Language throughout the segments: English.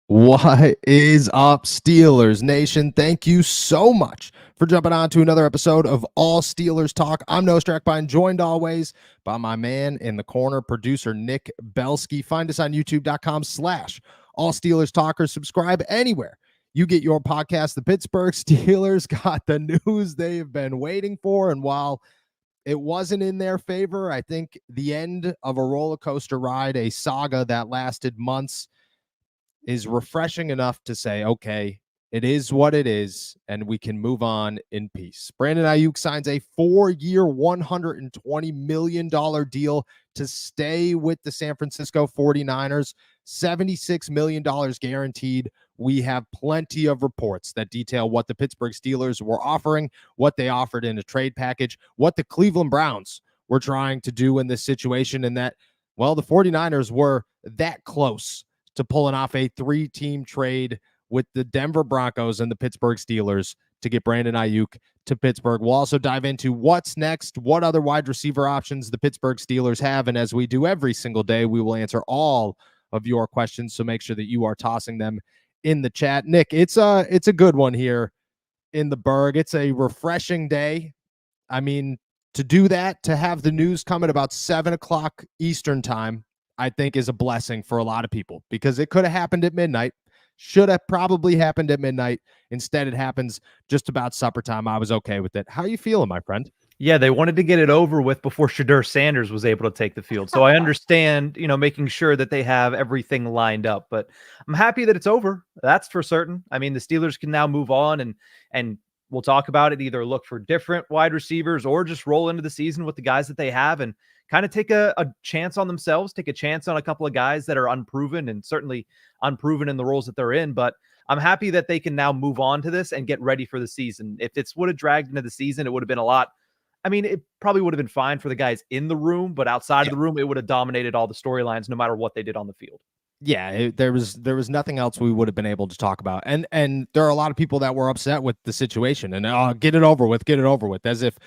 What is up, Steelers Nation? Thank you so much for jumping on to another episode of All Steelers Talk. I'm Noah Strackbine, joined always by my man in the corner, producer Nick Belsky. Find us on youtube.com/All Steelers Talkers. Subscribe anywhere you get your podcast. The Pittsburgh Steelers got the news they have been waiting for, and while it wasn't in their favor, I think the end of a roller coaster ride, a saga that lasted months, is refreshing enough to say, okay, it is what it is, and we can move on in peace. Brandon Aiyuk signs a 4-year, $120 million deal to stay with the San Francisco 49ers, $76 million guaranteed. We have plenty of reports that detail what the Pittsburgh Steelers were offering, what they offered in a trade package, what the Cleveland Browns were trying to do in this situation, and that, well, the 49ers were that close to pulling off a 3-team trade with the Denver Broncos and the Pittsburgh Steelers to get Brandon Aiyuk to Pittsburgh. We'll also dive into what's next, what other wide receiver options the Pittsburgh Steelers have, and as we do every single day, we will answer all of your questions, so make sure that you are tossing them in the chat. Nick, it's a good one here in the Berg. It's a refreshing day. I mean, to do that, to have the news come at about 7 o'clock Eastern time, I think is a blessing for a lot of people, because it could have happened at midnight, should have probably happened at midnight. Instead, it happens just about supper time. I was okay with it. How are you feeling, my friend? Yeah, they wanted to get it over with before Shadur Sanders was able to take the field. So I understand, making sure that they have everything lined up, but I'm happy that it's over. That's for certain. I mean, the Steelers can now move on and we'll talk about it, either look for different wide receivers or just roll into the season with the guys that they have and kind of take a chance on themselves, take a chance on a couple of guys that are unproven and certainly unproven in the roles that they're in. But I'm happy that they can now move on to this and get ready for the season. If it's would have dragged into the season, it would have been a lot. I mean, it probably would have been fine for the guys in the room, but outside of the room, it would have dominated all the storylines no matter what they did on the field. Yeah, there was nothing else we would have been able to talk about. And there are a lot of people that were upset with the situation and get it over with, as if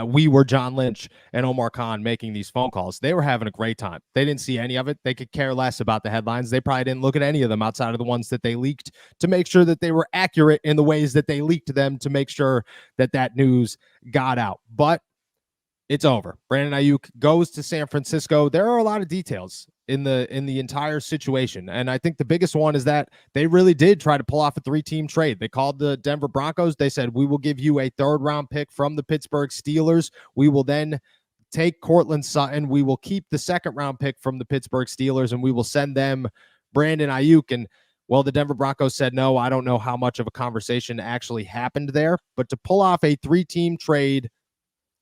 we were John Lynch and Omar Khan making these phone calls. They were having a great time. They didn't see any of it. They could care less about the headlines. They probably didn't look at any of them outside of the ones that they leaked to make sure that they were accurate in the ways that they leaked them, to make sure that that news got out. But it's over. Brandon Aiyuk goes to San Francisco. There are a lot of details in the entire situation, and I think the biggest one is that they really did try to pull off a 3-team trade. They called the Denver Broncos. They said, we will give you a 3rd-round pick from the Pittsburgh Steelers. We will then take Cortland Sutton. We will keep the 2nd-round pick from the Pittsburgh Steelers, and we will send them Brandon Aiyuk. And well, the Denver Broncos said no. I don't know how much of a conversation actually happened there, but to pull off a 3-team trade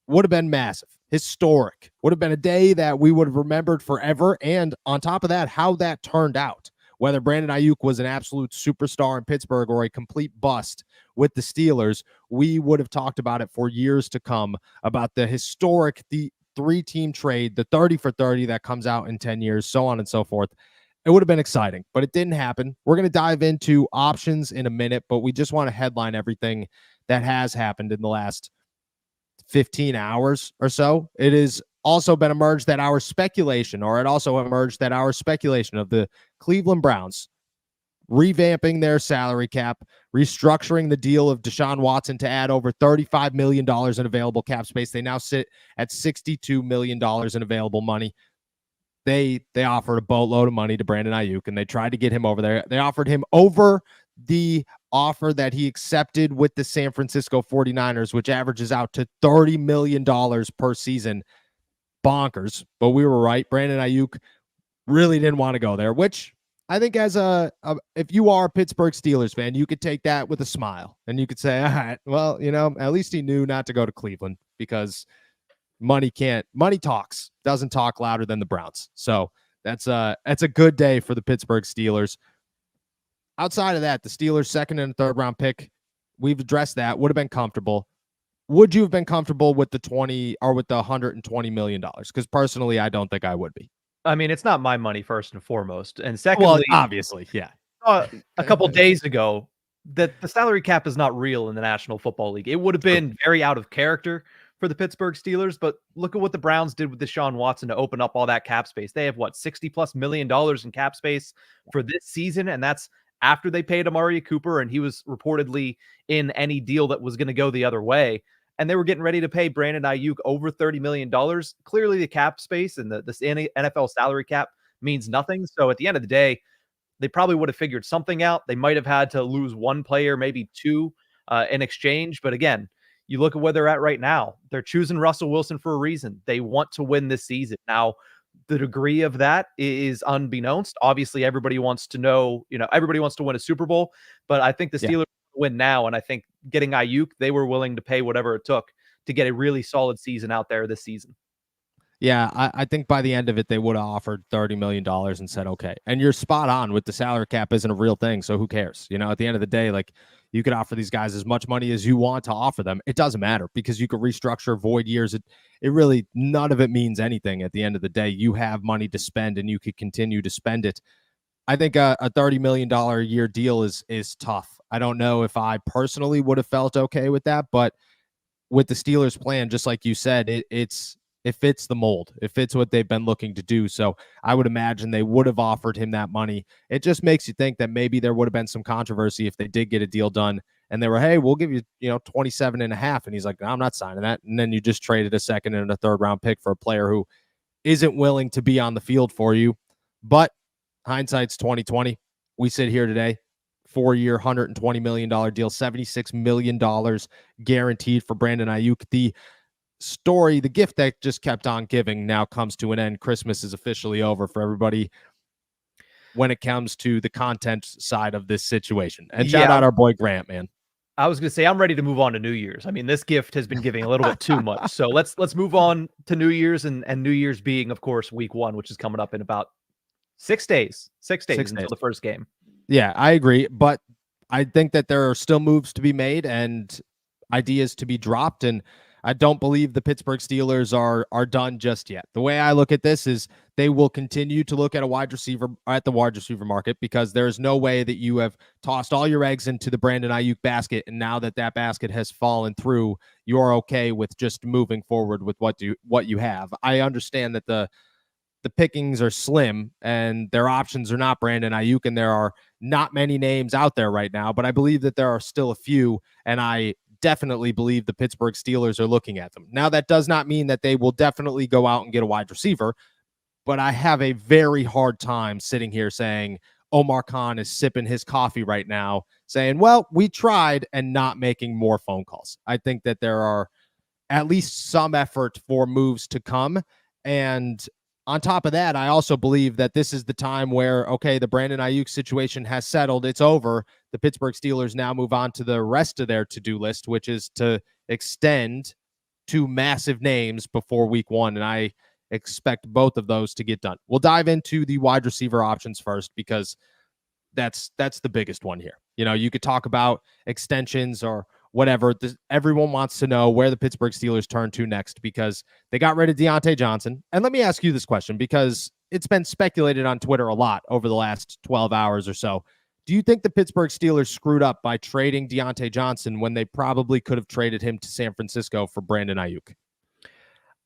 would have been massive, historic, would have been a day that we would have remembered forever. And on top of that, how that turned out, whether Brandon Aiyuk was an absolute superstar in Pittsburgh or a complete bust with the Steelers, we would have talked about it for years to come, about the historic, the 3-team trade, the 30 for 30 that comes out in 10 years, so on and so forth. It would have been exciting, but it didn't happen. We're going to dive into options in a minute, but we just want to headline everything that has happened in the last 15 hours or so. It has also been emerged that our speculation of the Cleveland Browns revamping their salary cap, restructuring the deal of Deshaun Watson to add over $35 million in available cap space. They now sit at $62 million in available money. They offered a boatload of money to Brandon Aiyuk, and they tried to get him over there. They offered him over the offer that he accepted with the San Francisco 49ers, which averages out to $30 million per season. Bonkers. But we were right. Brandon Aiyuk really didn't want to go there, which I think as if you are a Pittsburgh Steelers fan, you could take that with a smile, and you could say, all right, well, at least he knew not to go to Cleveland, because money doesn't talk louder than the Browns. So that's a good day for the Pittsburgh Steelers. Outside of that, the Steelers' 2nd and 3rd round pick, we've addressed that, would have been comfortable. Would you have been comfortable with the $120 million? Because personally, I don't think I would be. I mean, it's not my money, first and foremost. And secondly, well, obviously, yeah. A couple days ago, that the salary cap is not real in the National Football League. It would have been very out of character for the Pittsburgh Steelers, but look at what the Browns did with Deshaun Watson to open up all that cap space. They have $60+ million in cap space for this season, and that's after they paid Amari Cooper, and he was reportedly in any deal that was going to go the other way. And they were getting ready to pay Brandon Aiyuk over $30 million. Clearly, the cap space and the NFL salary cap means nothing. So at the end of the day, they probably would have figured something out. They might have had to lose one player, maybe two in exchange. But again, you look at where they're at right now. They're choosing Russell Wilson for a reason. They want to win this season. Now, the degree of that is unbeknownst. Obviously, everybody wants to know, everybody wants to win a Super Bowl, but I think the Steelers win now. And I think getting Aiyuk, they were willing to pay whatever it took to get a really solid season out there this season. Yeah, I think by the end of it, they would have offered $30 million and said, okay. And you're spot on with the salary cap isn't a real thing. So who cares? At the end of the day, like you could offer these guys as much money as you want to offer them. It doesn't matter because you could restructure void years. It really, none of it means anything at the end of the day. You have money to spend and you could continue to spend it. I think a $30 million a year deal is tough. I don't know if I personally would have felt okay with that, but with the Steelers plan, just like you said, it fits the mold. It fits what they've been looking to do. So I would imagine they would have offered him that money. It just makes you think that maybe there would have been some controversy if they did get a deal done and they were, hey, we'll give you, 27 and a half. And he's like, no, I'm not signing that. And then you just traded a second and a third round pick for a player who isn't willing to be on the field for you. But hindsight's 2020. We sit here today, 4-year, $120 million deal, $76 million guaranteed for Brandon Aiyuk. The story, the gift that just kept on giving now comes to an end. Christmas is officially over for everybody when it comes to the content side of this situation. And shout out our boy Grant, man. I was going to say, I'm ready to move on to New Year's. I mean, this gift has been giving a little bit too much. So let's move on to New Year's, and New Year's being, of course, week 1, which is coming up in about 6 days. 6 days until the first game. Yeah, I agree. But I think that there are still moves to be made and ideas to be dropped. And I don't believe the Pittsburgh Steelers are done just yet. The way I look at this is they will continue to look at the wide receiver market because there's no way that you have tossed all your eggs into the Brandon Aiyuk basket, and now that basket has fallen through, you're okay with just moving forward with what you have. I understand that the pickings are slim and their options are not Brandon Aiyuk, and there are not many names out there right now, but I believe that there are still a few, and I definitely believe the Pittsburgh Steelers are looking at them. Now, that does not mean that they will definitely go out and get a wide receiver, but I have a very hard time sitting here saying Omar Khan is sipping his coffee right now, saying, well, we tried, and not making more phone calls. I think that there are at least some effort for moves to come. And on top of that, I also believe that this is the time where, okay, the Brandon Aiyuk situation has settled. It's over. The Pittsburgh Steelers now move on to the rest of their to-do list, which is to extend 2 massive names before week 1. And I expect both of those to get done. We'll dive into the wide receiver options first because that's the biggest one here. You could talk about extensions or whatever. Everyone wants to know where the Pittsburgh Steelers turn to next because they got rid of Deontay Johnson. And let me ask you this question because it's been speculated on Twitter a lot over the last 12 hours or so. Do you think the Pittsburgh Steelers screwed up by trading Deontay Johnson when they probably could have traded him to San Francisco for Brandon Aiyuk?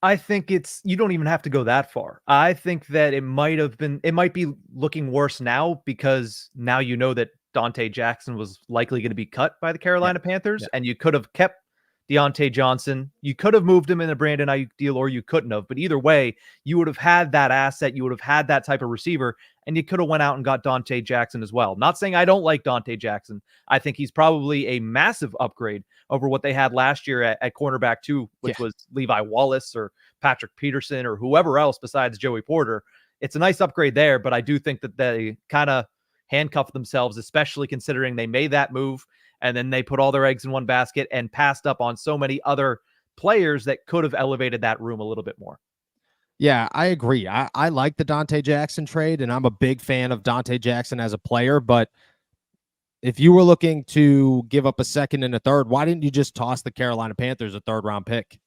I think you don't even have to go that far. I think that it might be looking worse now because now you know that Dante Jackson was likely going to be cut by the Carolina Panthers, and you could have kept Deontay Johnson. You could have moved him in a Brandon Aiyuk deal, or you couldn't have. But either way, you would have had that asset. You would have had that type of receiver, and you could have went out and got Dante Jackson as well. Not saying I don't like Dante Jackson. I think he's probably a massive upgrade over what they had last year at cornerback 2, which was Levi Wallace or Patrick Peterson or whoever else besides Joey Porter. It's a nice upgrade there, but I do think that they kind of handcuffed themselves, especially considering they made that move and then they put all their eggs in one basket and passed up on so many other players that could have elevated that room a little bit more. Yeah, I agree. I like the Dante Jackson trade, and I'm a big fan of Dante Jackson as a player, but if you were looking to give up a second and a third, why didn't you just toss the Carolina Panthers a 3rd-round pick?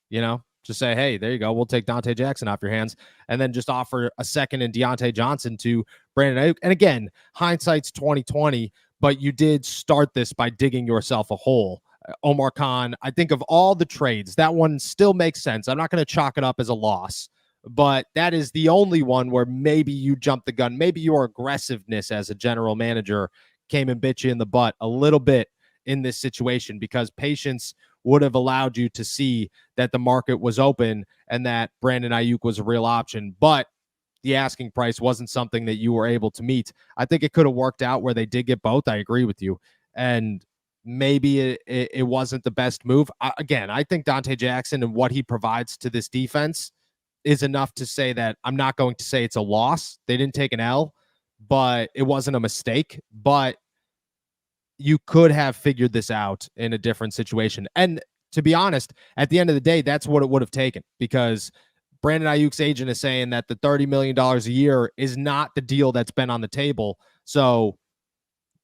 Just say, hey, there you go. We'll take Dante Jackson off your hands, and then just offer a second and Deontay Johnson to Brandon Aiyuk. And again, hindsight's 2020, but you did start this by digging yourself a hole. Omar Khan, I think of all the trades, that one still makes sense. I'm not going to chalk it up as a loss, but that is the only one where maybe you jumped the gun. Maybe your aggressiveness as a general manager came and bit you in the butt a little bit in this situation, because patience would have allowed you to see that the market was open and that Brandon Aiyuk was a real option. But the asking price wasn't something that you were able to meet. I think it could have worked out where they did get both. I agree with you. And maybe it wasn't the best move. Again, I think Dante Jackson and what he provides to this defense is enough to say that I'm not going to say it's a loss. They didn't take an L, but it wasn't a mistake. But you could have figured this out in a different situation. And to be honest, at the end of the day, that's what it would have taken, because Brandon Aiyuk's agent is saying that the $30 million a year is not the deal that's been on the table. So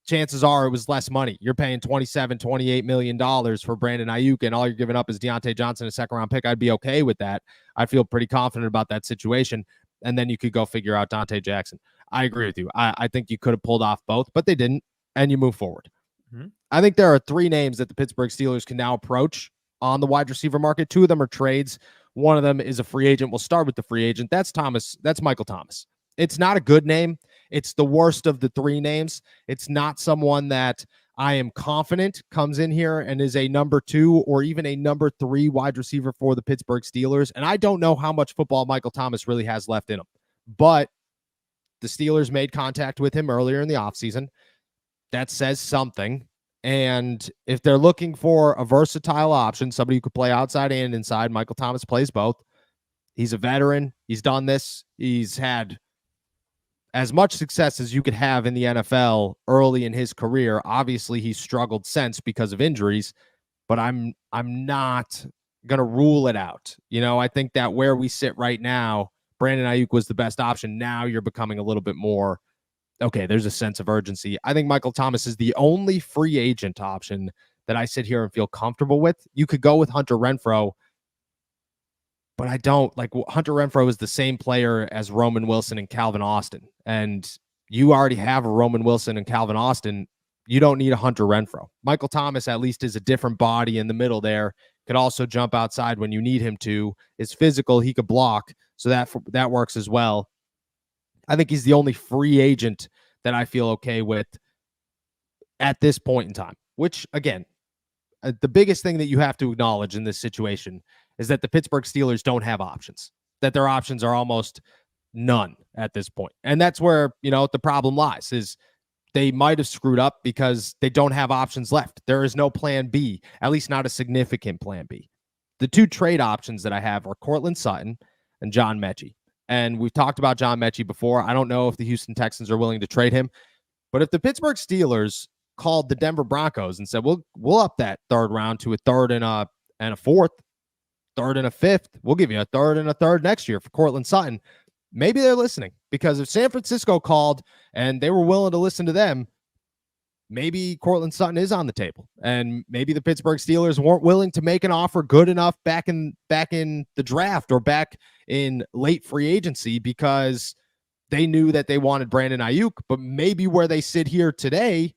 chances are it was less money. You're paying $28 million for Brandon Aiyuk, and all you're giving up is Deontay Johnson, a second-round pick. I'd be okay with that. I feel pretty confident about that situation. And then you could go figure out Dante Jackson. I agree with you. I think you could have pulled off both, but they didn't, and you move forward. Mm-hmm. I think there are 3 names that the Pittsburgh Steelers can now approach on the wide receiver market. 2 of them are trades. One of them is a free agent. We'll start with the free agent. That's Michael Thomas. It's not a good name. It's the worst of the 3 names. It's not someone that I am confident comes in here and is a number 2 or even a number 3 wide receiver for the Pittsburgh Steelers. And I don't know how much football Michael Thomas really has left in him. But the Steelers made contact with him earlier in the offseason. That says something. And if they're looking for a versatile option, somebody who could play outside and inside, Michael Thomas plays both. He's a veteran. He's done this. He's had as much success as you could have in the NFL early in his career. Obviously, he's struggled since because of injuries, but I'm not going to rule it out. I think that where we sit right now, Brandon Aiyuk was the best option. Now you're becoming a little bit more, okay, there's a sense of urgency. I think Michael Thomas is the only free agent option that I sit here and feel comfortable with. You could go with Hunter Renfrow, but I don't. Like, Hunter Renfrow is the same player as Roman Wilson and Calvin Austin. And you already have a Roman Wilson and Calvin Austin. You don't need a Hunter Renfrow. Michael Thomas at least is a different body in the middle there. Could also jump outside when you need him to. Is physical. He could block. So that works as well. I think he's the only free agent that I feel okay with at this point in time, which, again, the biggest thing that you have to acknowledge in this situation is that the Pittsburgh Steelers don't have options, that their options are almost none at this point. And that's where, the problem lies, is they might have screwed up because they don't have options left. There is no plan B, at least not a significant plan B. The 2 trade options that I have are Courtland Sutton and John Mechie. And we've talked about John Mechie before. I don't know if the Houston Texans are willing to trade him. But if the Pittsburgh Steelers called the Denver Broncos and said, we'll up that 3rd round to a 3rd and a 4th, 3rd and a 5th, we'll give you a 3rd and a 3rd next year for Courtland Sutton, maybe they're listening. Because if San Francisco called and they were willing to listen to them, maybe Courtland Sutton is on the table. And maybe the Pittsburgh Steelers weren't willing to make an offer good enough back in the draft or back in late free agency because they knew that they wanted Brandon Aiyuk. But maybe where they sit here today,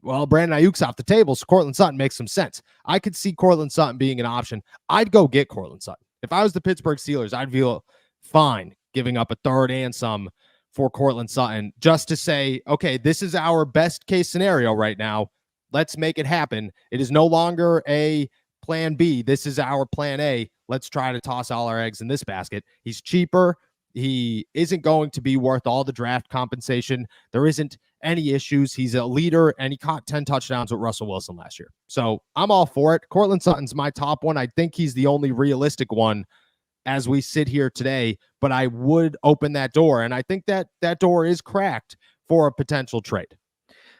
well, Brandon Aiyuk's off the table, so Courtland Sutton makes some sense. I could see Courtland Sutton being an option. I'd go get Courtland Sutton. If I was the Pittsburgh Steelers, I'd feel fine giving up a 3rd and some for Courtland Sutton, just to say, okay, this is our best case scenario right now. Let's make it happen. It is no longer a plan B. This is our plan A. Let's try to toss all our eggs in this basket. He's cheaper. He isn't going to be worth all the draft compensation. There isn't any issues. He's a leader, and he caught 10 touchdowns with Russell Wilson last year. So I'm all for it. Courtland Sutton's my top one. I think he's the only realistic one as we sit here today, but I would open that door, and I think that door is cracked for a potential trade.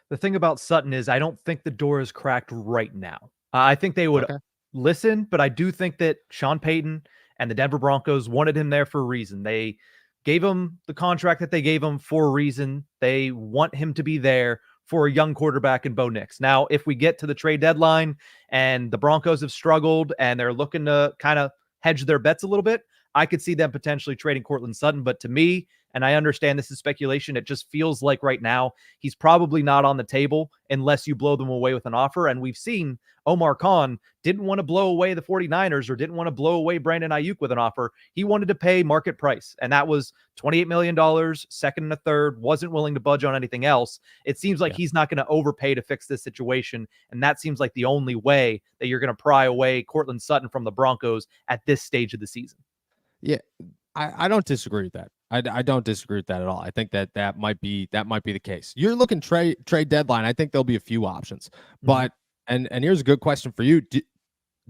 The thing about Sutton is I don't think the door is cracked right now. I think they would listen, but I do think that Sean Payton and the Denver Broncos wanted him there for a reason. They gave him the contract that they gave him for a reason. They want him to be there for a young quarterback in Bo Nix. Now, if we get to the trade deadline and the Broncos have struggled and they're looking to kind of hedge their bets a little bit, I could see them potentially trading Cortland Sutton, but to me, and I understand this is speculation, it just feels like right now he's probably not on the table unless you blow them away with an offer. And we've seen Omar Khan didn't want to blow away the 49ers or didn't want to blow away Brandon Aiyuk with an offer. He wanted to pay market price, and that was $28 million, second and a third, wasn't willing to budge on anything else. It seems like he's not going to overpay to fix this situation, and that seems like the only way that you're going to pry away Cortland Sutton from the Broncos at this stage of the season. Yeah, I don't disagree with that. I don't disagree with that at all. I think that might be the case. You're looking trade deadline. I think there'll be a few options, but and here's a good question for you: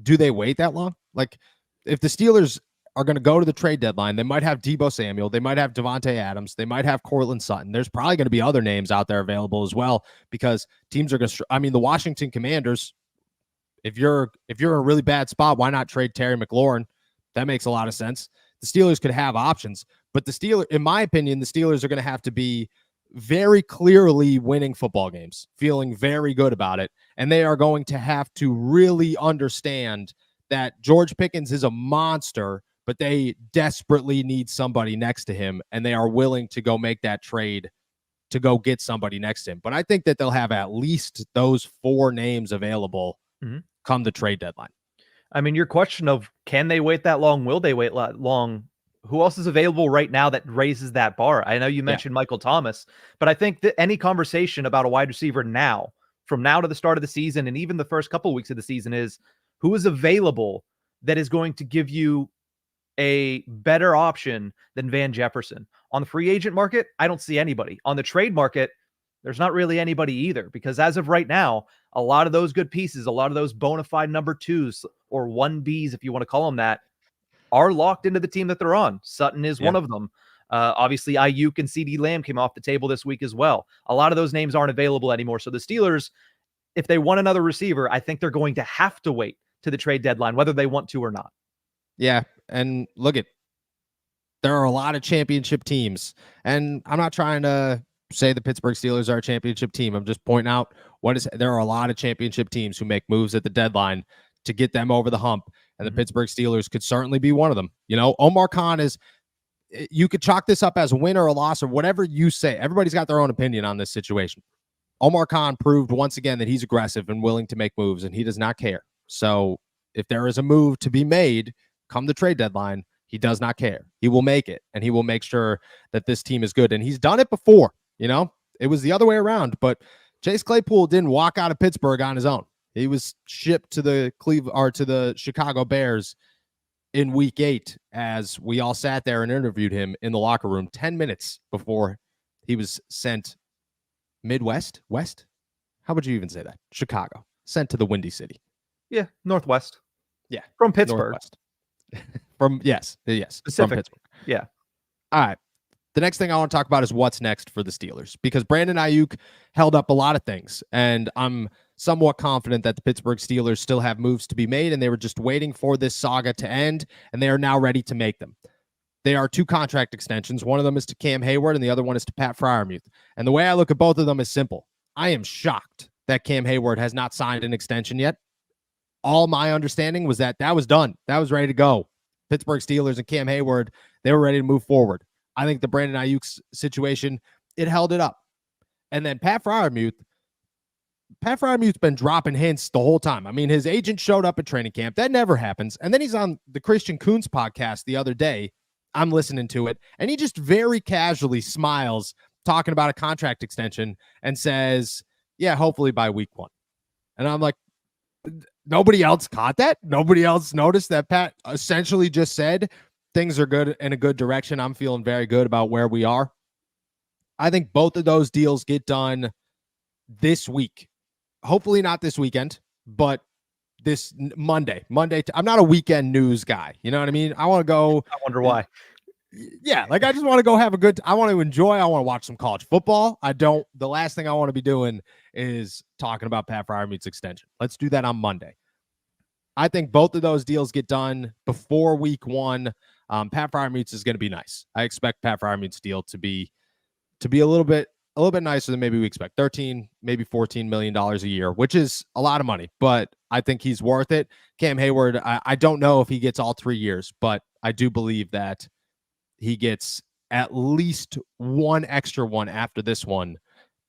do they wait that long? Like, if the Steelers are going to go to the trade deadline, they might have Deebo Samuel, they might have Devontae Adams, they might have Cortland Sutton. There's probably going to be other names out there available as well, because teams are going to. I mean, the Washington Commanders. If you're in a really bad spot, why not trade Terry McLaurin? That makes a lot of sense. The Steelers could have options, but in my opinion, the Steelers are going to have to be very clearly winning football games, feeling very good about it. And they are going to have to really understand that George Pickens is a monster, but they desperately need somebody next to him. And they are willing to go make that trade to go get somebody next to him. But I think that they'll have at least those 4 names available come the trade deadline. I mean, your question of can they wait that long? Will they wait long? Who else is available right now that raises that bar? I know you mentioned Michael Thomas, but I think that any conversation about a wide receiver now, from now to the start of the season, and even the first couple of weeks of the season, is who is available that is going to give you a better option than Van Jefferson. On the free agent market, I don't see anybody. On the trade market, there's not really anybody either, because as of right now, a lot of those good pieces, a lot of those bona fide number 2s or 1Bs, if you want to call them that, are locked into the team that they're on. Sutton is one of them. Obviously, Aiyuk and CeeDee Lamb came off the table this week as well. A lot of those names aren't available anymore. So the Steelers, if they want another receiver, I think they're going to have to wait to the trade deadline, whether they want to or not. Yeah, and there are a lot of championship teams, and I'm not trying to say the Pittsburgh Steelers are a championship team. I'm just pointing out there are a lot of championship teams who make moves at the deadline to get them over the hump, and the Pittsburgh Steelers could certainly be one of them. You know, Omar Khan you could chalk this up as a win or a loss or whatever you say. Everybody's got their own opinion on this situation. Omar Khan proved once again that he's aggressive and willing to make moves, and he does not care. So if there is a move to be made come the trade deadline, he does not care. He will make it, and he will make sure that this team is good. And he's done it before. You know, it was the other way around, but Chase Claypool didn't walk out of Pittsburgh on his own. He was shipped to the Chicago Bears in week 8, as we all sat there and interviewed him in the locker room 10 minutes before he was sent West. How would you even say that? Chicago, sent to the Windy City. Yeah. Northwest. Yeah. From Pittsburgh. Yes. Pacific. From Pittsburgh. Yeah. All right. The next thing I want to talk about is what's next for the Steelers, because Brandon Aiyuk held up a lot of things, and I'm somewhat confident that the Pittsburgh Steelers still have moves to be made, and they were just waiting for this saga to end, and they are now ready to make them. They are 2 contract extensions. One of them is to Cam Heyward, and the other one is to Pat Freiermuth. And the way I look at both of them is simple. I am shocked that Cam Heyward has not signed an extension yet. All my understanding was that was done. That was ready to go. Pittsburgh Steelers and Cam Heyward, they were ready to move forward. I think the Brandon Aiyuk situation, it held it up. And then Pat Freiermuth's been dropping hints the whole time. I mean, his agent showed up at training camp. That never happens. And then he's on the Christian Kuntz podcast the other day. I'm listening to it, and he just very casually smiles talking about a contract extension and says, yeah, hopefully by week 1. And I'm like, nobody else caught that? Nobody else noticed that Pat essentially just said, things are good in a good direction. I'm feeling very good about where we are. I think both of those deals get done this week. Hopefully not this weekend, but this Monday. I'm not a weekend news guy. You know what I mean? I want to go. I wonder why. Yeah, like I just want to go I want to enjoy. I want to watch some college football. The last thing I want to be doing is talking about Pat Freiermuth's extension. Let's do that on Monday. I think both of those deals get done before week 1. Pat Freiermuth's is going to be nice. I expect Pat Freiermuth's deal to be a little bit nicer than maybe we expect. $13, maybe $14 million a year, which is a lot of money, but I think he's worth it. Cam Heyward, I don't know if he gets all 3 years, but I do believe that he gets at least one extra one after this one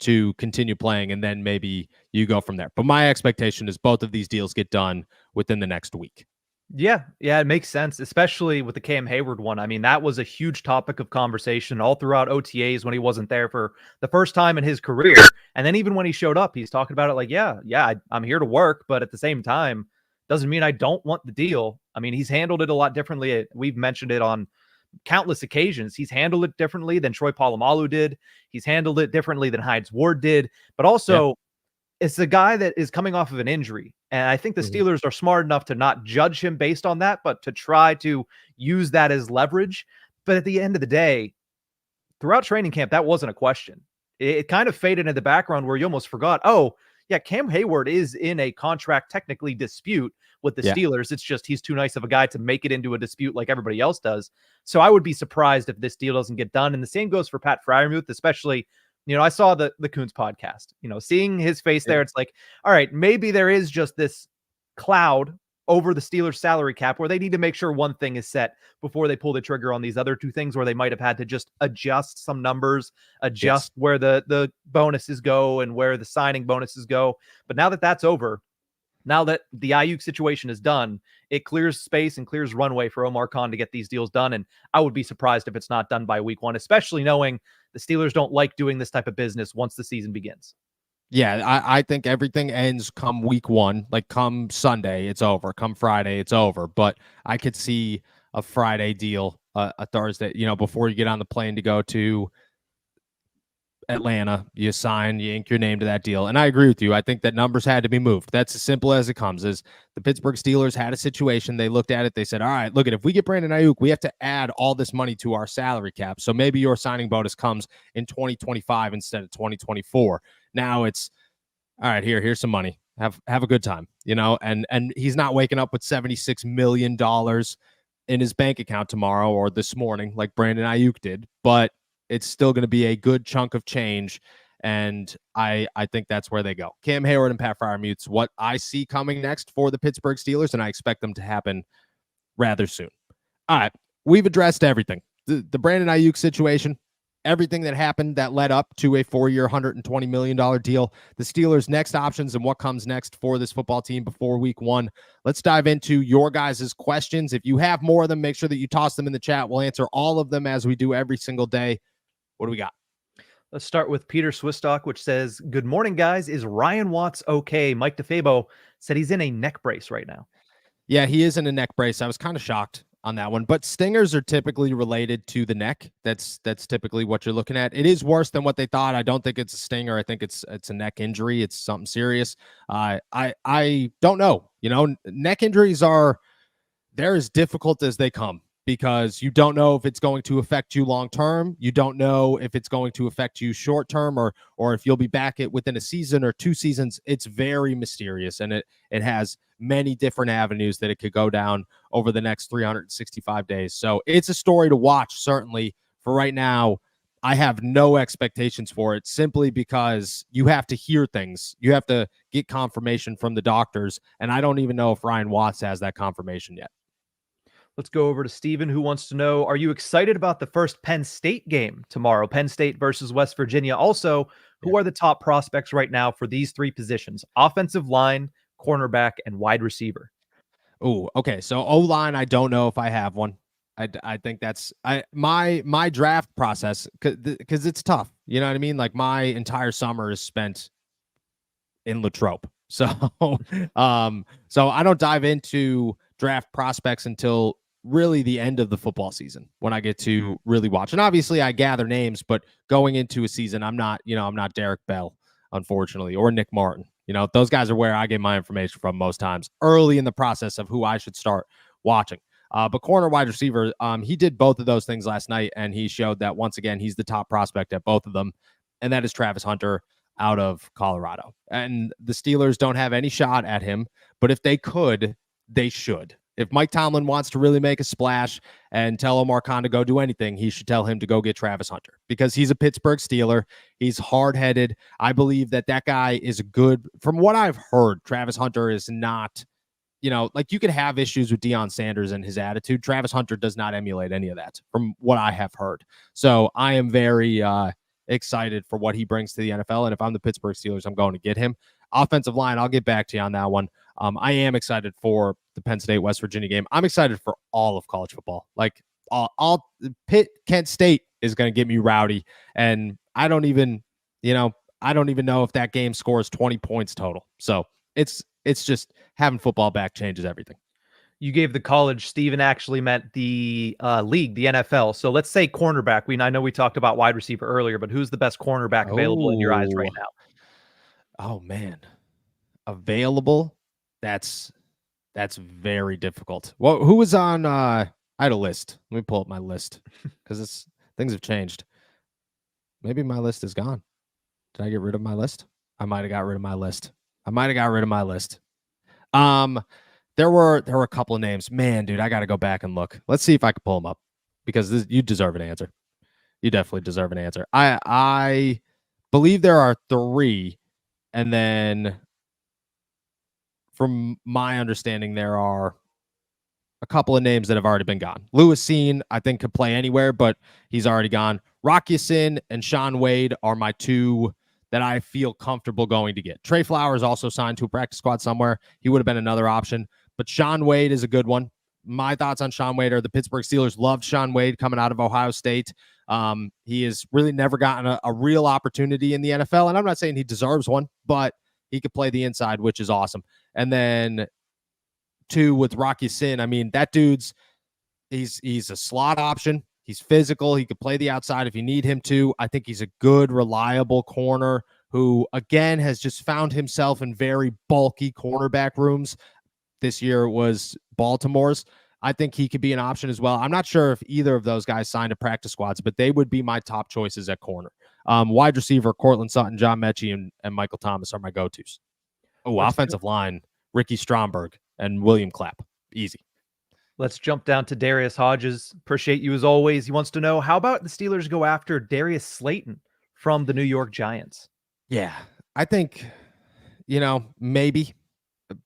to continue playing, and then maybe you go from there. But my expectation is both of these deals get done within the next week. Yeah, it makes sense, especially with the Cam Heyward one. I mean, that was a huge topic of conversation all throughout OTAs when he wasn't there for the first time in his career. And then even when he showed up, he's talking about it like, I'm here to work, but at the same time, doesn't mean I don't want the deal. I mean, he's handled it a lot differently. We've mentioned it on countless occasions. He's handled it differently than Troy Polamalu did. He's handled it differently than Hines Ward did. But also, it's a guy that is coming off of an injury. And I think the Steelers are smart enough to not judge him based on that, but to try to use that as leverage. But at the end of the day, throughout training camp, that wasn't a question. It kind of faded in the background where you almost forgot, oh, yeah, Cam Heyward is in a contract technically dispute with the Steelers. It's just he's too nice of a guy to make it into a dispute like everybody else does. So I would be surprised if this deal doesn't get done. And the same goes for Pat Freiermuth, especially, I saw the Coons podcast, seeing his face there. It's like, all right, maybe there is just this cloud over the Steelers salary cap where they need to make sure one thing is set before they pull the trigger on these other two things where they might have had to just adjust some numbers, adjust where the bonuses go and where the signing bonuses go. But now that that's over, now that the Aiyuk situation is done, it clears space and clears runway for Omar Khan to get these deals done. And I would be surprised if it's not done by week 1, especially knowing the Steelers don't like doing this type of business once the season begins. Yeah, I think everything ends come week 1. Like come Sunday, it's over. Come Friday, it's over. But I could see a Friday deal, a Thursday, before you get on the plane to go to Atlanta, you ink your name to that deal. And I agree with you. I think that numbers had to be moved. That's as simple as it comes. Is the Pittsburgh Steelers had a situation. They looked at it. They said, all right, look, if we get Brandon Aiyuk, we have to add all this money to our salary cap. So maybe your signing bonus comes in 2025 instead of 2024. Now it's, all right, here's some money. Have a good time, and he's not waking up with $76 million in his bank account tomorrow or this morning like Brandon Aiyuk did, but it's still going to be a good chunk of change, and I think that's where they go. Cam Heyward and Pat Freiermuth's what I see coming next for the Pittsburgh Steelers, and I expect them to happen rather soon. All right, we've addressed everything. The Brandon Aiyuk situation, everything that happened that led up to a 4-year, $120 million deal, the Steelers' next options and what comes next for this football team before week 1. Let's dive into your guys' questions. If you have more of them, make sure that you toss them in the chat. We'll answer all of them as we do every single day. What do we got? Let's start with Peter Swistock, which says, good morning, guys. Is Ryan Watts okay? Mike DeFabo said he's in a neck brace right now. Yeah, he is in a neck brace. I was kind of shocked on that one, but stingers are typically related to the neck. That's typically what you're looking at. It is worse than what they thought. I don't think it's a stinger. I think it's a neck injury. It's something serious. I don't know. Neck injuries they're as difficult as they come, because you don't know if it's going to affect you long term. You don't know if it's going to affect you short term, or if you'll be back within a season or 2 seasons. It's very mysterious, and it has many different avenues that it could go down over the next 365 days. So it's a story to watch, certainly. For right now, I have no expectations for it, simply because you have to hear things. You have to get confirmation from the doctors, and I don't even know if Ryan Watts has that confirmation yet. Let's go over to Steven, who wants to know, are you excited about the first Penn State game tomorrow? Penn State versus West Virginia. Also, who are the top prospects right now for these 3 positions? Offensive line, cornerback, and wide receiver. Oh, okay. So O-line, I don't know if I have one. I think that's my draft process, because it's tough. You know what I mean? Like my entire summer is spent in Latrobe. So so I don't dive into draft prospects until really the end of the football season, when I get to really watch. And obviously I gather names, but going into a season, I'm not Derek Bell, unfortunately, or Nick Martin. Those guys are where I get my information from most times, early in the process of who I should start watching. But corner, wide receiver, he did both of those things last night, and he showed that once again, he's the top prospect at both of them. And that is Travis Hunter out of Colorado. And the Steelers don't have any shot at him, but if they could, they should. If Mike Tomlin wants to really make a splash and tell Omar Khan to go do anything, he should tell him to go get Travis Hunter, because he's a Pittsburgh Steeler. He's hard-headed. I believe that guy is good. From what I've heard, Travis Hunter is not like you could have issues with Deion Sanders and his attitude. Travis Hunter does not emulate any of that from what I have heard. So I am very excited for what he brings to the NFL. And if I'm the Pittsburgh Steelers, I'm going to get him. Offensive line, I'll get back to you on that one. I am excited for the Penn State West Virginia game. I'm excited for all of college football. Like all Pitt, Kent State is going to get me rowdy. And I don't even know if that game scores 20 points total. So it's just having football back changes everything. You gave the college. Steven actually meant the league, the NFL. So let's say cornerback. I know we talked about wide receiver earlier, but who's the best cornerback available in your eyes right now? Oh man, available. That's very difficult. Well, who was on? I had a list. Let me pull up my list because things have changed. Maybe my list is gone. Did I get rid of my list? I might have got rid of my list. There were a couple of names. Man, dude, I got to go back and look. Let's see if I can pull them up because you deserve an answer. You definitely deserve an answer. I believe there are 3, and then from my understanding, there are a couple of names that have already been gone. Lewis Seen, I think, could play anywhere, but he's already gone. Rock Ya-Sin and Sean Wade are my 2 that I feel comfortable going to get. Trey Flowers also signed to a practice squad somewhere. He would have been another option, but Sean Wade is a good one. My thoughts on Sean Wade are the Pittsburgh Steelers loved Sean Wade coming out of Ohio State. He has really never gotten a real opportunity in the NFL, and I'm not saying he deserves one, but he could play the inside, which is awesome. And then 2 with Rock Ya-Sin. I mean, that dude's he's a slot option. He's physical. He could play the outside if you need him to. I think he's a good, reliable corner who, again, has just found himself in very bulky cornerback rooms. This year was Baltimore's. I think he could be an option as well. I'm not sure if either of those guys signed to practice squads, but they would be my top choices at corner. Wide receiver, Cortland Sutton, John Mechie, and Michael Thomas are my go-tos. Oh, offensive line, Ricky Stromberg and William Clapp. Easy. Let's jump down to Darius Hodges. Appreciate you as always. He wants to know, how about the Steelers go after Darius Slayton from the New York Giants? Yeah, I think, maybe,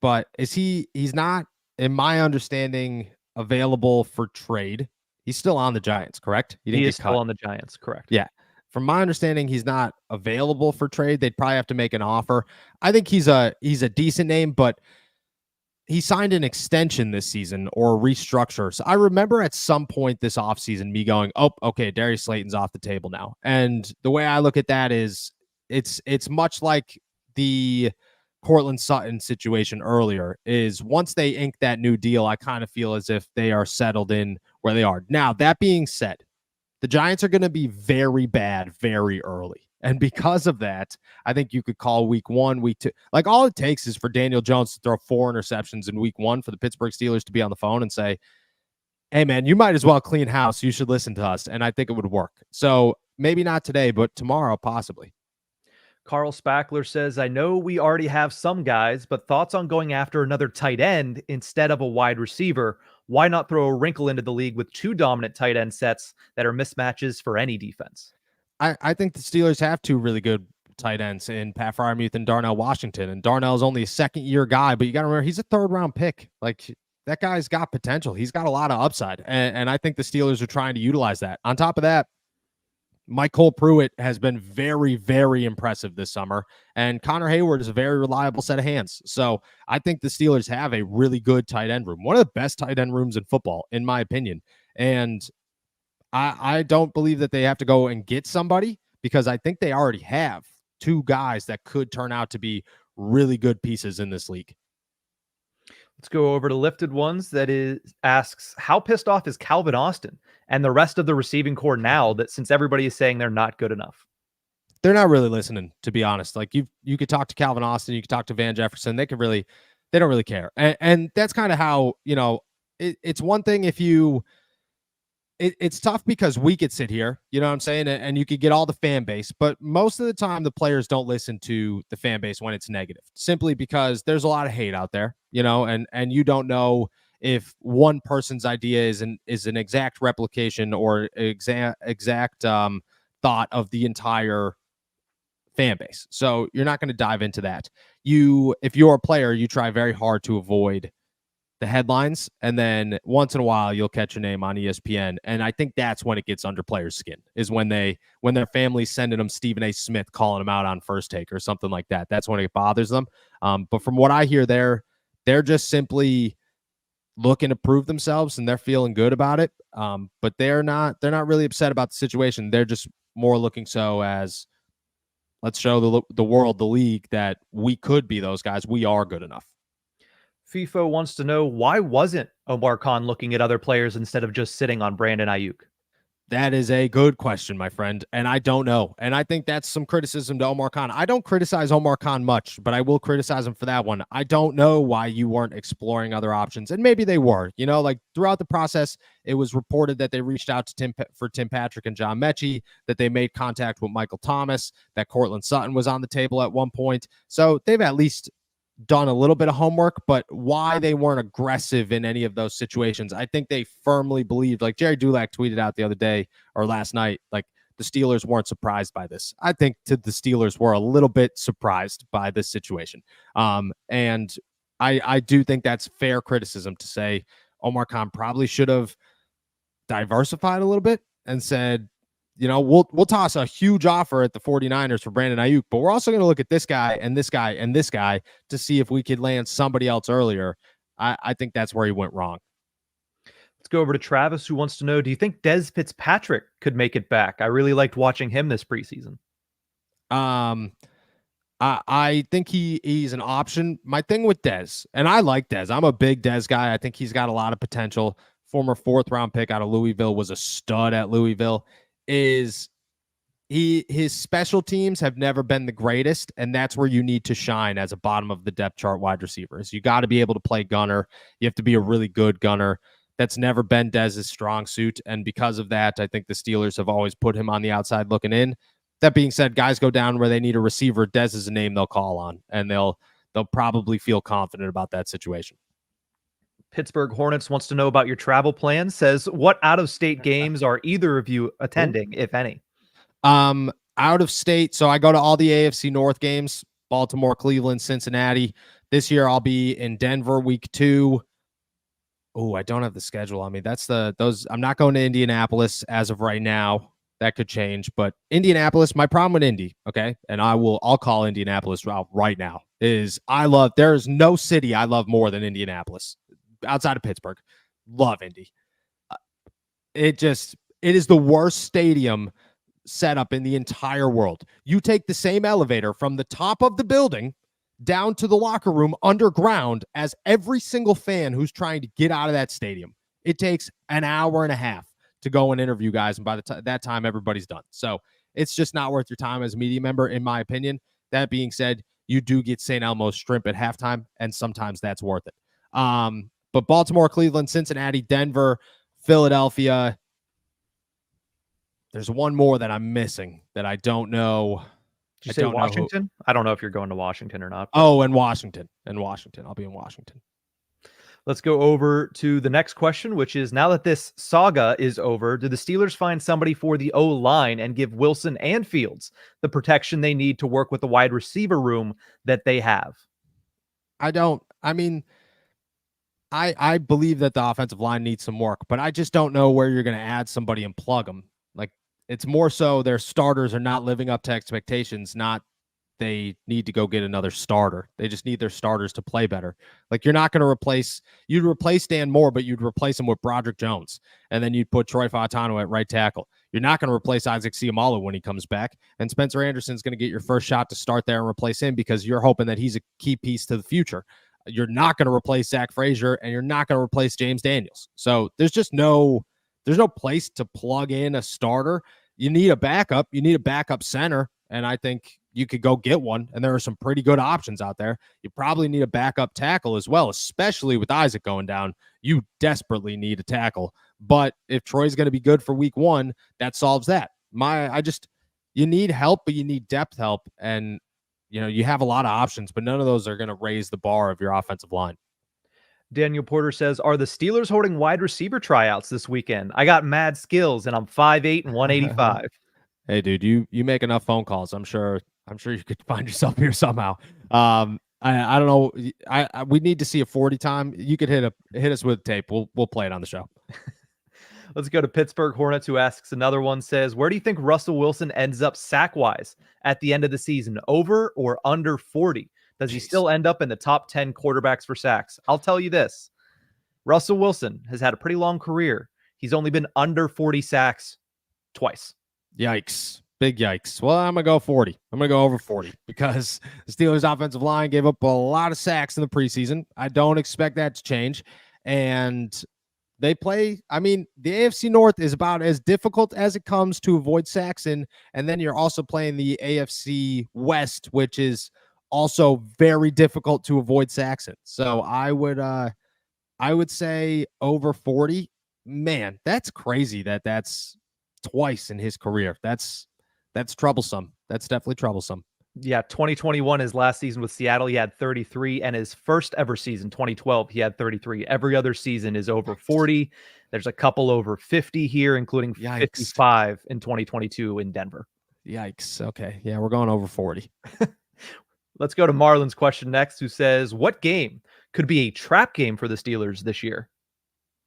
but he's not, in my understanding, available for trade. He's still on the Giants, correct? He is still on the Giants, correct. Yeah. From my understanding, he's not available for trade. They'd probably have to make an offer. I think he's a decent name, but he signed an extension this season or a restructure. So I remember at some point this offseason me going, oh, okay, Darius Slayton's off the table now. And the way I look at that is it's much like the Cortland Sutton situation earlier is once they ink that new deal, I kind of feel as if they are settled in where they are. Now, that being said, the Giants are going to be very bad very early. And because of that, I think you could call week 1, week 2. Like, all it takes is for Daniel Jones to throw 4 interceptions in week 1 for the Pittsburgh Steelers to be on the phone and say, hey, man, you might as well clean house. You should listen to us. And I think it would work. So maybe not today, but tomorrow, possibly. Carl Spackler says, I know we already have some guys, but thoughts on going after another tight end instead of a wide receiver? Why not throw a wrinkle into the league with 2 dominant tight end sets that are mismatches for any defense? I think the Steelers have 2 really good tight ends in Pat Freiermuth and Darnell Washington. And Darnell's only a second-year guy, but you got to remember, he's a 3rd-round pick. Like, that guy's got potential. He's got a lot of upside. And I think the Steelers are trying to utilize that. On top of that, Mike Cole Pruitt has been very, very impressive this summer. And Connor Heyward is a very reliable set of hands. So I think the Steelers have a really good tight end room. One of the best tight end rooms in football, in my opinion. And I don't believe that they have to go and get somebody because I think they already have 2 guys that could turn out to be really good pieces in this league. Let's go over to Lifted Ones. That asks, how pissed off is Calvin Austin and the rest of the receiving core now that since everybody is saying they're not good enough? They're not really listening, to be honest. Like you could talk to Calvin Austin, you could talk to Van Jefferson. They don't really care. And that's kind of how, it's one thing if you, it's tough because we could sit here, you know what I'm saying? And you could get all the fan base, but most of the time the players don't listen to the fan base when it's negative, simply because there's a lot of hate out there, and you don't know if one person's idea is an exact replication or exact thought of the entire fan base. So you're not going to dive into that. If you're a player, you try very hard to avoid the headlines, and then once in a while you'll catch a name on ESPN, and I think that's when it gets under players' skin, is when their family's sending them Stephen A. Smith calling them out on First Take or something like that. That's when it bothers them. But from what I hear, they're just simply looking to prove themselves, and they're feeling good about it. But they're not really upset about the situation. They're just more looking so as, let's show the world, the league, that we could be those guys. We are good enough. FIFO wants to know, why wasn't Omar Khan looking at other players instead of just sitting on Brandon Aiyuk? That is a good question, my friend, and I don't know. And I think that's some criticism to Omar Khan. I don't criticize Omar Khan much, but I will criticize him for that one. I don't know why you weren't exploring other options, and maybe they were. Like throughout the process, it was reported that they reached out to Tim Patrick and John Mechie, that they made contact with Michael Thomas, that Cortland Sutton was on the table at one point. So they've at least done a little bit of homework, but why they weren't aggressive in any of those situations, I think they firmly believed, like Jerry Dulac tweeted out the other day or last night, like the Steelers weren't surprised by this. I think the Steelers were a little bit surprised by this situation. And I do think that's fair criticism to say Omar Khan probably should have diversified a little bit and said, we'll toss a huge offer at the 49ers for Brandon Aiyuk, but we're also going to look at this guy and this guy and this guy to see if we could land somebody else earlier. I think that's where he went wrong. Let's go over to Travis, who wants to know, do you think Des Fitzpatrick could make it back? I really liked watching him this preseason. I think he's an option. My thing with Des, and I like Des, I'm a big Des guy. I think he's got a lot of potential. Former 4th-round pick out of Louisville, was a stud at Louisville. His special teams have never been the greatest, and that's where you need to shine as a bottom of the depth chart wide receiver. Is you got to be able to play gunner. You have to be a really good gunner. That's never been Dez's strong suit, and because of that, I think the Steelers have always put him on the outside looking in. That being said, guys go down where they need a receiver. Dez is a name they'll call on, and they'll probably feel confident about that situation. Pittsburgh Hornets wants to know about your travel plans. Says, what out-of-state games are either of you attending, if any? Out of state, so I go to all the AFC North games: Baltimore, Cleveland, Cincinnati. This year I'll be in Denver week 2. Oh, I don't have the schedule on me. I'm not going to Indianapolis as of right now. That could change, but Indianapolis, my problem with Indy, okay, and I'll call Indianapolis out right now, is there is no city I love more than Indianapolis outside of Pittsburgh. Love Indy. It is the worst stadium setup in the entire world. You take the same elevator from the top of the building down to the locker room underground as every single fan who's trying to get out of that stadium. It takes an hour and a half to go and interview guys, and by that time, everybody's done. So it's just not worth your time as a media member, in my opinion. That being said, you do get St. Elmo's shrimp at halftime, and sometimes that's worth it. But Baltimore, Cleveland, Cincinnati, Denver, Philadelphia. There's one more that I'm missing that I don't know. Did you say Washington? I don't know if you're going to Washington or not. Oh, and Washington. I'll be in Washington. Let's go over to the next question, which is, now that this saga is over, do the Steelers find somebody for the O-line and give Wilson and Fields the protection they need to work with the wide receiver room that they have? I believe that the offensive line needs some work, but I just don't know where you're going to add somebody and plug them. Like, it's more so their starters are not living up to expectations, not they need to go get another starter. They just need their starters to play better. Like, you're not going to you'd replace Dan Moore, but you'd replace him with Broderick Jones, and then you'd put Troy Fautano at right tackle. You're not going to replace Isaac Seumalo when he comes back, and Spencer Anderson's going to get your first shot to start there and replace him because you're hoping that he's a key piece to the future. You're not going to replace Zach Frazier, and you're not going to replace James Daniels. So there's no place to plug in a starter. You need a backup. You need a backup center, and I think you could go get one, and there are some pretty good options out there. You probably need a backup tackle as well, especially with Isaac going down. You desperately need a tackle. But if Troy's going to be good for week 1, that solves that. You need help, but you need depth help, and you have a lot of options, but none of those are going to raise the bar of your offensive line. Daniel Porter says, are the Steelers holding wide receiver tryouts this weekend? I got mad skills, and I'm 5'8" and 185. Hey, dude, you make enough phone calls. I'm sure you could find yourself here somehow. I don't know. We need to see a 40 time. You could hit us with tape. We'll play it on the show. Let's go to Pittsburgh Hornets, who asks another one, says, where do you think Russell Wilson ends up sack-wise at the end of the season? Over or under 40? Does he still end up in the top 10 quarterbacks for sacks? I'll tell you this. Russell Wilson has had a pretty long career. He's only been under 40 sacks twice. Yikes. Big yikes. Well, I'm going to go 40. I'm going to go over 40 because the Steelers' offensive line gave up a lot of sacks in the preseason. I don't expect that to change. And they play, I mean, the AFC North is about as difficult as it comes to avoid sacks in. And then you're also playing the AFC West, which is also very difficult to avoid sacks in. So I would say over 40. Man, that's crazy that's twice in his career. That's troublesome. That's definitely troublesome. Yeah, 2021, his last season with Seattle, he had 33, and his first ever season, 2012, he had 33. Every other season is over 40. There's a couple over 50 here, including 55 in 2022 in Denver. Yikes. Okay. Yeah, we're going over 40. Let's go to Marlon's question next, who says, what game could be a trap game for the Steelers this year?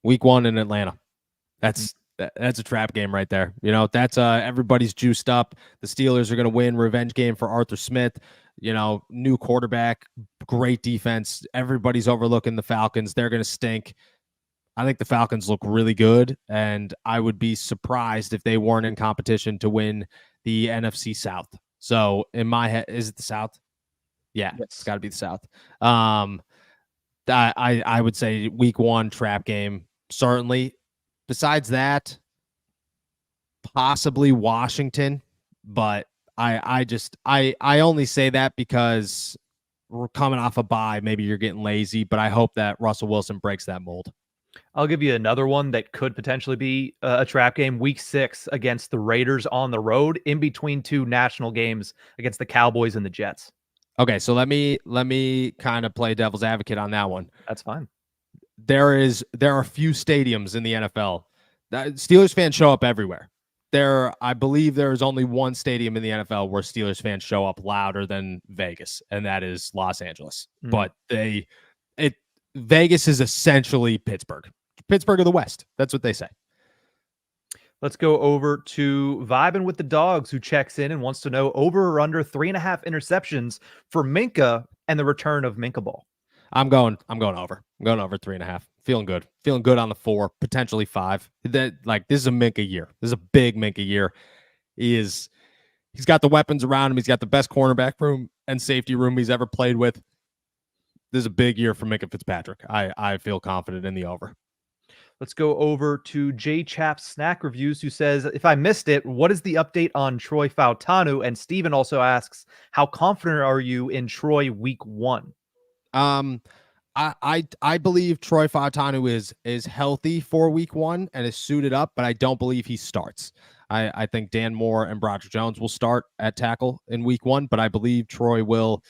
Week 1 in Atlanta. That's a trap game right there. You know, that's everybody's juiced up. The Steelers are going to win. Revenge game for Arthur Smith. You know, new quarterback, great defense. Everybody's overlooking the Falcons. They're going to stink. I think the Falcons look really good, and I would be surprised if they weren't in competition to win the NFC South. So in my head, is it the South? Yeah, yes. It's got to be the South. I would say week 1 trap game, certainly. Besides that, possibly Washington, but I only say that because we're coming off a bye. Maybe you're getting lazy, but I hope that Russell Wilson breaks that mold. I'll give you another one that could potentially be a trap game. Week 6 against the Raiders on the road, in between 2 national games against the Cowboys and the Jets. Okay, so let me kind of play devil's advocate on that one. That's fine. There are few stadiums in the NFL. Steelers fans show up everywhere. I believe there is only one stadium in the NFL where Steelers fans show up louder than Vegas, and that is Los Angeles. But Vegas is essentially Pittsburgh of the West. That's what they say. Let's go over to Vibin' with the Dogs, who checks in and wants to know over or under 3.5 interceptions for Minka and the return of Minka Ball. I'm going over. I'm going over 3.5. Feeling good on the 4, potentially 5. This is a Minka year. This is a big Minka year. He's got the weapons around him. He's got the best cornerback room and safety room he's ever played with. This is a big year for Minka Fitzpatrick. I feel confident in the over. Let's go over to J Chap Snack Reviews, who says, if I missed it, what is the update on Troy Fautanu? And Steven also asks, how confident are you in Troy week 1? I believe Troy Fautanu is healthy for week 1 and is suited up, but I don't believe he starts. I think Dan Moore and Broderick Jones will start at tackle in week 1, but I believe Troy will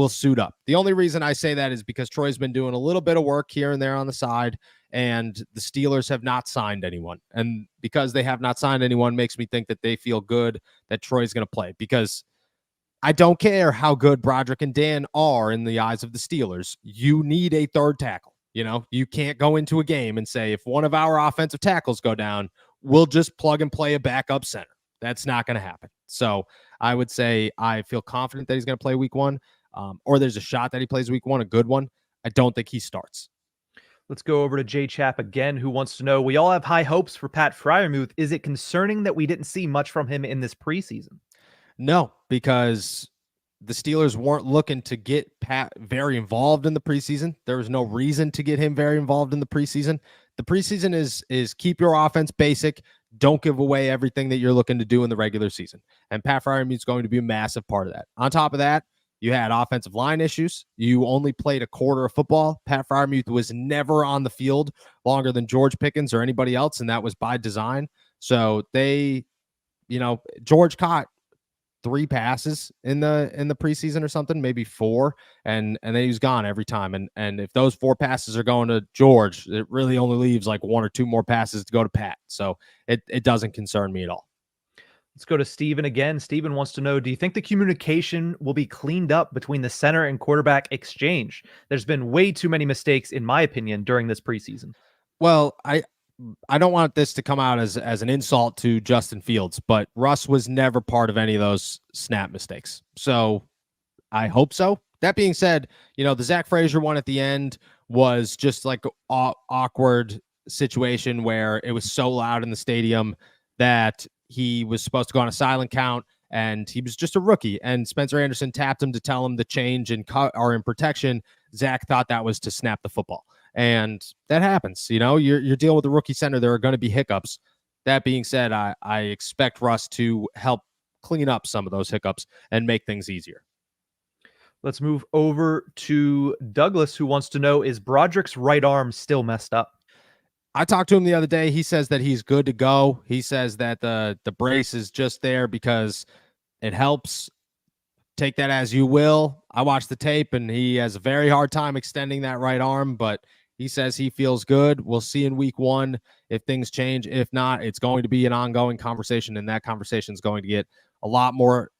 suit up. The only reason I say that is because Troy's been doing a little bit of work here and there on the side, and the Steelers have not signed anyone. And because they have not signed anyone makes me think that they feel good that Troy's going to play, because I don't care how good Broderick and Dan are in the eyes of the Steelers. You need a third tackle. You know, you can't go into a game and say, if one of our offensive tackles go down, we'll just plug and play a backup center. That's not going to happen. So I would say I feel confident that he's going to play week 1, or there's a shot that he plays week 1, a good one. I don't think he starts. Let's go over to J Chap again, who wants to know, we all have high hopes for Pat Freiermuth. Is it concerning that we didn't see much from him in this preseason? No, because the Steelers weren't looking to get Pat very involved in the preseason. There was no reason to get him very involved in the preseason. The preseason is keep your offense basic. Don't give away everything that you're looking to do in the regular season. And Pat Freiermuth is going to be a massive part of that. On top of that, you had offensive line issues. You only played a quarter of football. Pat Freiermuth was never on the field longer than George Pickens or anybody else, and that was by design. So George caught 3 passes in the preseason or something, maybe 4, and then he was gone every time. And if those 4 passes are going to George, it really only leaves like 1 or 2 more passes to go to Pat. So it doesn't concern me at all. Let's go to Steven again. Steven wants to know, do you think the communication will be cleaned up between the center and quarterback exchange? There's been way too many mistakes, in my opinion, during this preseason. Well, I don't want this to come out as an insult to Justin Fields, but Russ was never part of any of those snap mistakes. So I hope so. That being said, the Zach Frazier one at the end was just like an awkward situation where it was so loud in the stadium that he was supposed to go on a silent count, and he was just a rookie. And Spencer Anderson tapped him to tell him the change in cut or in protection. Zach thought that was to snap the football, and that happens. You're dealing with a rookie center. There are going to be hiccups. That being said, I expect Russ to help clean up some of those hiccups and make things easier. Let's move over to Douglas, who wants to know, is Broderick's right arm still messed up? I talked to him the other day. He says that he's good to go. He says that the brace is just there because it helps. Take that as you will. I watched the tape, and he has a very hard time extending that right arm, but he says he feels good. We'll see in week 1 if things change. If not, it's going to be an ongoing conversation, and that conversation is going to get a lot more,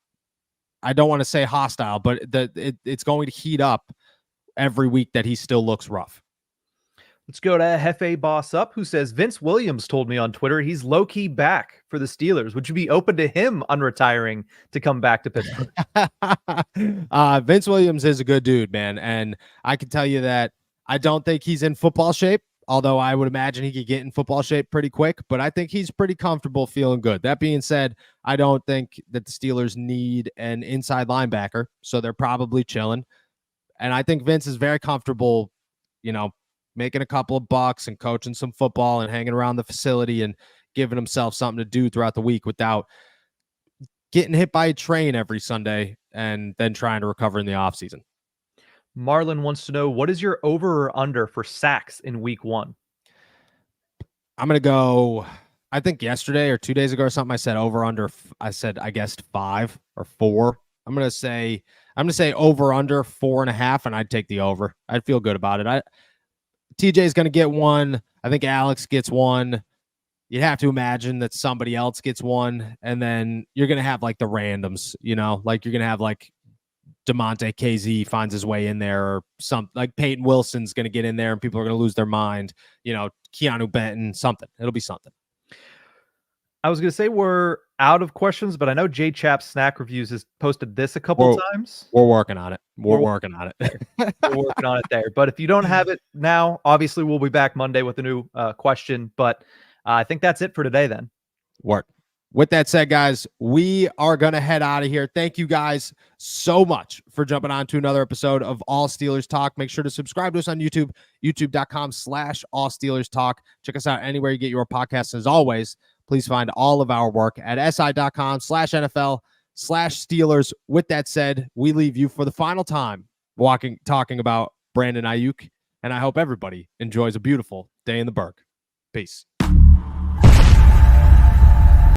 I don't want to say hostile, but it's going to heat up every week that he still looks rough. Let's go to Hefe Boss Up, who says, Vince Williams told me on Twitter he's low-key back for the Steelers. Would you be open to him unretiring to come back to Pittsburgh? Vince Williams is a good dude, man. And I can tell you that I don't think he's in football shape, although I would imagine he could get in football shape pretty quick. But I think he's pretty comfortable, feeling good. That being said, I don't think that the Steelers need an inside linebacker, so they're probably chilling. And I think Vince is very comfortable, making a couple of bucks and coaching some football and hanging around the facility and giving himself something to do throughout the week without getting hit by a train every Sunday and then trying to recover in the offseason. Marlon wants to know, what is your over or under for sacks in week 1? I'm going to go, I think yesterday or 2 days ago or something, I said over under. I said, I guessed 5 or 4. I'm going to say over under 4.5, and I'd take the over. I'd feel good about it. TJ's going to get one. I think Alex gets one. You'd have to imagine that somebody else gets one. And then you're going to have like the randoms, like you're going to have like DeMonte KZ finds his way in there, or like Peyton Wilson's going to get in there and people are going to lose their mind. Keanu Benton, something. It'll be something. I was going to say we're out of questions, but I know J Chap's Snack Reviews has posted this a couple times. We're working on it. We're working on it. We're working on it there. But if you don't have it now, obviously we'll be back Monday with a new question. But I think that's it for today then. Work. With that said, guys, we are going to head out of here. Thank you guys so much for jumping on to another episode of All Steelers Talk. Make sure to subscribe to us on YouTube, youtube.com/All Steelers Talk. Check us out anywhere you get your podcasts. As always, please find all of our work at si.com/NFL/Steelers. With that said, we leave you for the final time talking about Brandon Aiyuk, and I hope everybody enjoys a beautiful day in the Berg. Peace.